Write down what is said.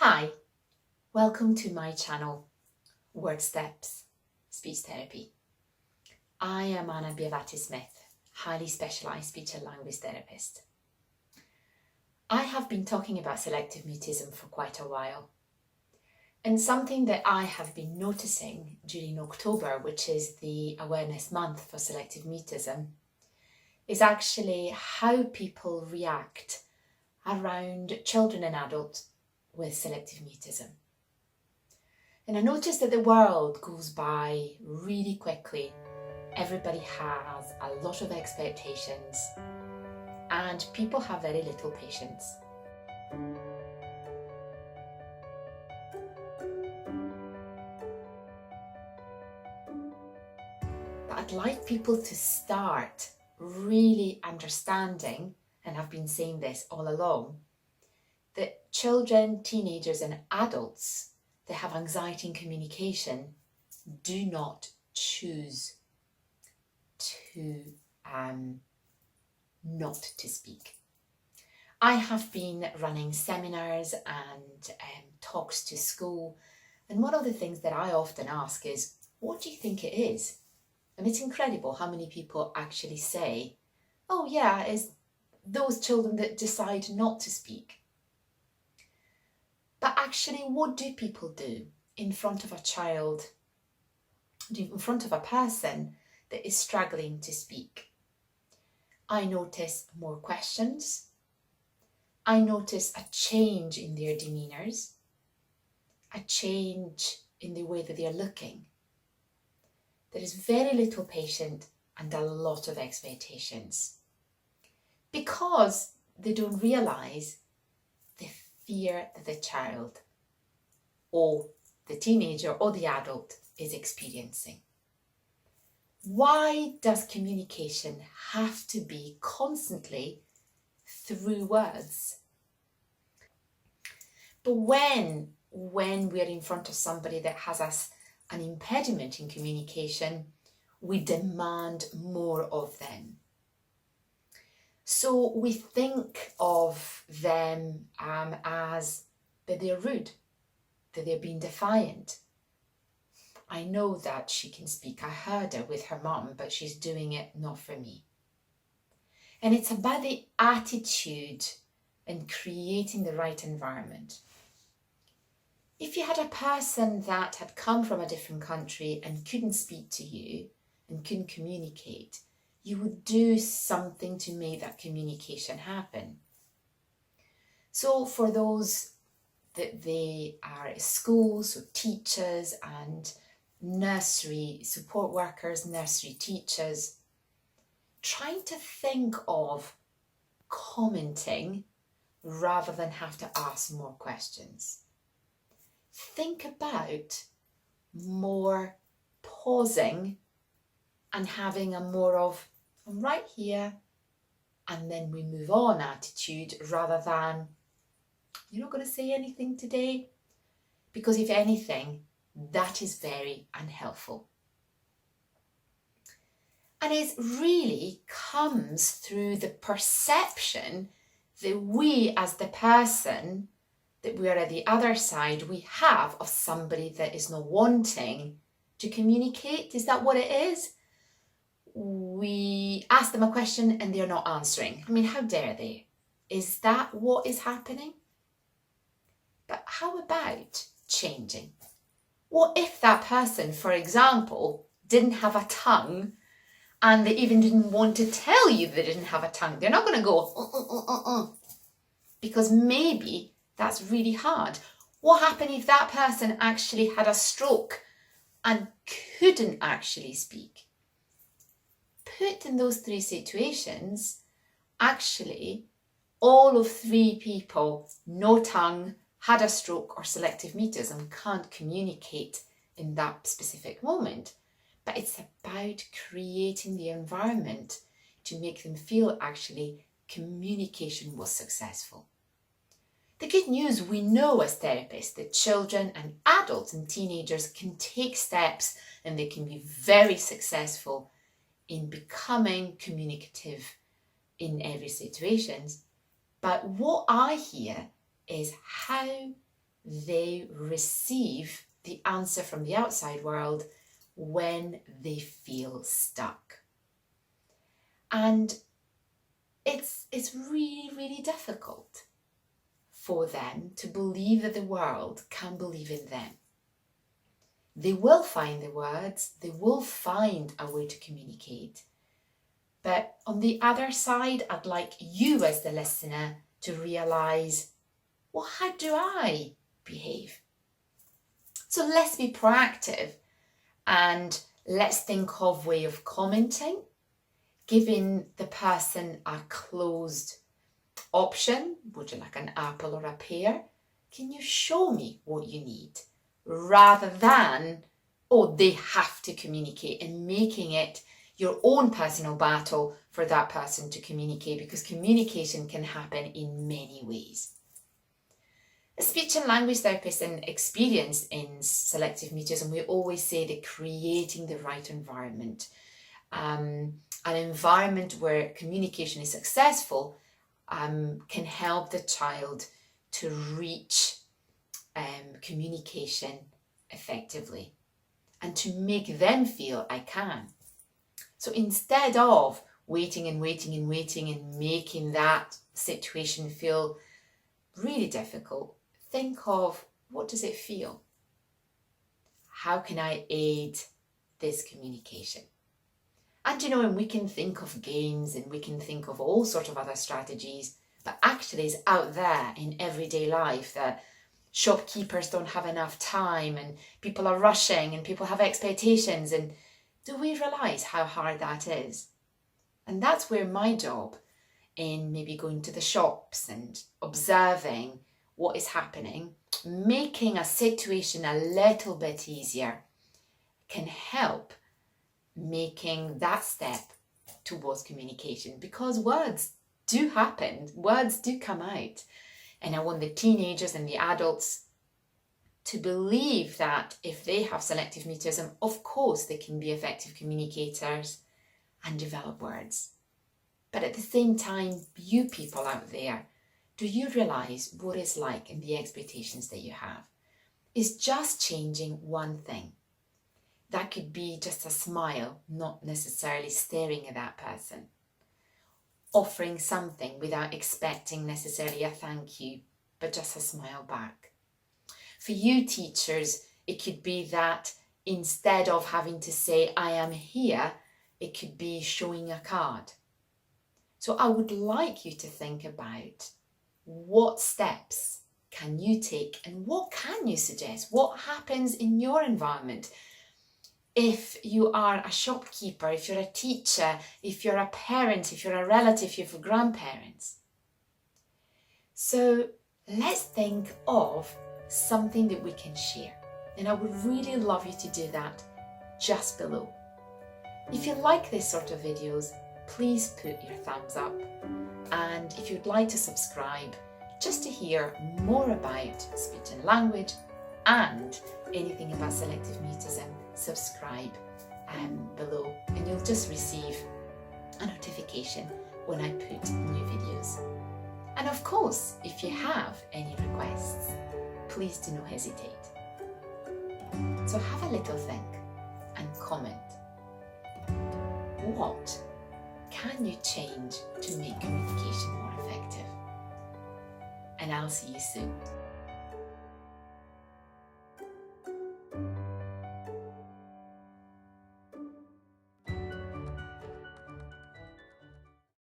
Hi, welcome to my channel, Word Steps Speech Therapy. I am Anna Biavati-Smith, highly specialised speech and language therapist. I have been talking about selective mutism for quite a while, and something that I have been noticing during October, which is the awareness month for selective mutism, is actually how people react around children and adults with selective mutism. And I noticed that the world goes by really quickly. Everybody has a lot of expectations and people have very little patience. But I'd like people to start really understanding, and I've been saying this all along, that children, teenagers and adults that have anxiety in communication do not choose to not to speak. I have been running seminars and talks to school, and one of the things that I often ask is, what do you think it is? And it's incredible how many people actually say, oh yeah, it's those children that decide not to speak. But actually, what do people do in front of a child, in front of a person that is struggling to speak? I notice more questions. I notice a change in their demeanours, a change in the way that they are looking. There is very little patience and a lot of expectations because they don't realise the fear that the child or the teenager or the adult is experiencing. Why does communication have to be constantly through words? But when we're in front of somebody that has an impediment in communication, we demand more of them. So we think of them as that they're rude, that they're being defiant. I know that she can speak. I heard her with her mum, but she's doing it not for me. And it's about the attitude and creating the right environment. If you had a person that had come from a different country and couldn't speak to you and couldn't communicate, you would do something to make that communication happen. So for those that they are schools, so teachers and nursery support workers, nursery teachers, trying to think of commenting rather than have to ask more questions. Think about more pausing and having a more of, I'm right here, and then we move on attitude rather than, you're not going to say anything today? Because if anything, that is very unhelpful. And it really comes through the perception that we as the person, that we are at the other side, we have of somebody that is not wanting to communicate. Is that what it is? We ask them a question and they're not answering. I mean, how dare they? Is that what is happening? But how about changing? What if that person, for example, didn't have a tongue and they even didn't want to tell you they didn't have a tongue? They're not going to go, because maybe that's really hard. What happened if that person actually had a stroke and couldn't actually speak? Put in those three situations, actually, all of three people, no tongue, had a stroke or selective mutism, can't communicate in that specific moment. But it's about creating the environment to make them feel actually communication was successful. The good news, we know as therapists that children and adults and teenagers can take steps and they can be very successful in becoming communicative in every situation. But what I hear is, how they receive the answer from the outside world when they feel stuck. And it's really, really difficult for them to believe that the world can believe in them. They will find the words, they will find a way to communicate. But on the other side, I'd like you as the listener to realise, well, how do I behave? So let's be proactive and let's think of way of commenting, giving the person a closed option. Would you like an apple or a pear? Can you show me what you need? Rather than, oh, they have to communicate, and making it your own personal battle for that person to communicate, because communication can happen in many ways. As speech and language therapists and experienced in selective mutism, we always say that creating the right environment, an environment where communication is successful, can help the child to reach communication effectively and to make them feel I can. So instead of waiting and making that situation feel really difficult, think of, what does it feel? How can I aid this communication? And and we can think of games and we can think of all sorts of other strategies, but actually it's out there in everyday life that shopkeepers don't have enough time and people are rushing and people have expectations, and do we realise how hard that is? And that's where my job in maybe going to the shops and observing what is happening, making a situation a little bit easier, can help making that step towards communication, because words do happen, words do come out. And I want the teenagers and the adults to believe that if they have selective mutism, of course they can be effective communicators and develop words. But at the same time, you people out there, do you realise what it's like and the expectations that you have? It's just changing one thing. That could be just a smile, not necessarily staring at that person. Offering something without expecting necessarily a thank you, but just a smile back. For you teachers, it could be that instead of having to say, I am here, it could be showing a card. So I would like you to think about what steps can you take and what can you suggest? What happens in your environment? If you are a shopkeeper, if you're a teacher, if you're a parent, if you're a relative, if you're grandparents. So let's think of something that we can share. And I would really love you to do that just below. If you like this sort of videos, please put your thumbs up. And if you'd like to subscribe, just to hear more about speech and language and anything about selective mutism, subscribe below and you'll just receive a notification when I put new videos. And of course, if you have any requests, please do not hesitate. So have a little think and comment. What can you change to make communication more effective? And I'll see you soon.